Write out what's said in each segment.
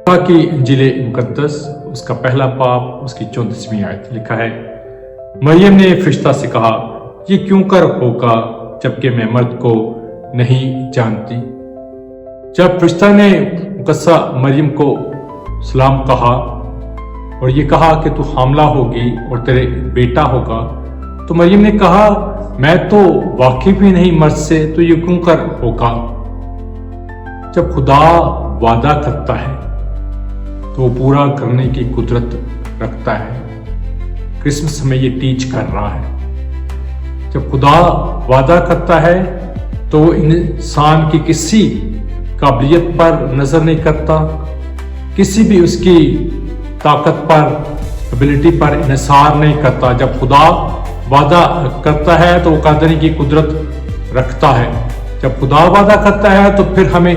کی انجیل مقدس اس کا پہلا باب اس کی 34ویں آیت لکھا ہے، مریم نے فرشتہ سے کہا، یہ کیوں کر ہوگا جبکہ میں مرد کو نہیں جانتی۔ جب فرشتہ نے مقدسہ مریم کو سلام کہا اور یہ کہا کہ تو حاملہ ہوگی اور تیرے بیٹا ہوگا، تو مریم نے کہا، میں تو واقف ہی نہیں مرد سے، تو یہ کیوں کر ہوگا؟ جب خدا وعدہ کرتا ہے تو وہ پورا کرنے کی قدرت رکھتا ہے۔ کرسمس میں یہ ٹیچ کر رہا ہے۔ جب خدا وعدہ کرتا ہے تو وہ انسان کی کسی قابلیت پر نظر نہیں کرتا، کسی بھی اس کی طاقت پر، ابیلٹی پر انحصار نہیں کرتا۔ جب خدا وعدہ کرتا ہے تو وہ کرنے کی قدرت رکھتا ہے۔ جب خدا وعدہ کرتا ہے تو پھر ہمیں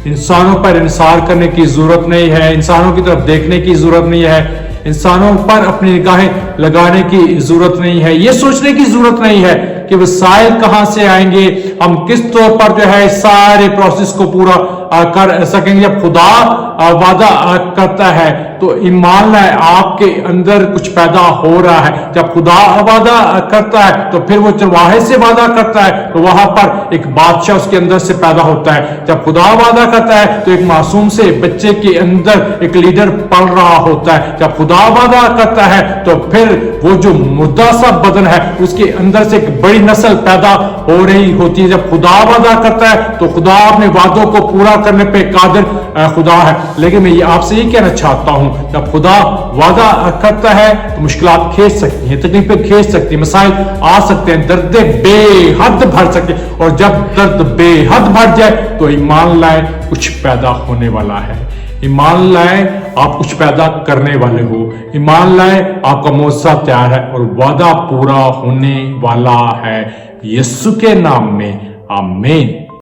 انسانوں پر انحصار کرنے کی ضرورت نہیں ہے، انسانوں کی طرف دیکھنے کی ضرورت نہیں ہے، انسانوں پر اپنی نگاہیں لگانے کی ضرورت نہیں ہے، یہ سوچنے کی ضرورت نہیں ہے کہ وسائل کہاں سے آئیں گے، ہم کس طور پر جو ہے سارے پروسیس کو پورا کر سکیں گے۔ جب خدا وعدہ کرتا ہے تو ایمان لائے آپ کے اندر کچھ پیدا ہو رہا ہے۔ جب خدا وعدہ کرتا ہے تو پھر وہ چرواہے سے وعدہ کرتا ہے تو وہاں پر ایک بادشاہ اس کے اندر سے پیدا ہوتا ہے۔ جب خدا وعدہ کرتا ہے تو ایک معصوم سے بچے کے اندر ایک لیڈر پل رہا ہوتا ہے۔ جب خدا وعدہ کرتا ہے تو پھر وہ جو مردہ سا بدن ہے اس کے اندر سے ایک بڑی نسل پیدا ہو رہی ہوتی ہے۔ جب خدا وعدہ کرتا ہے تو خدا اپنے وعدوں کو پورا کرنے پہ قادر خدا ہے۔ لیکن میں یہ آپ سے یہ کہنا چاہتا ہوں، جب خدا وعدہ کرتا ہے تو مشکلات کھینچ سکتی ہیں، تکلیفیں کھینچ سکتی ہیں، مسائل آ سکتے ہیں، درد بے حد بھر سکتے ہیں، اور جب درد بے حد بھر جائے تو ایمان لائے کچھ پیدا ہونے والا ہے۔ ایمان لائے آپ کچھ پیدا کرنے والے ہو، ایمان لائے آپ کا معجزہ تیار ہے اور وعدہ پورا ہونے والا ہے۔ یسوع کے نام میں آمین۔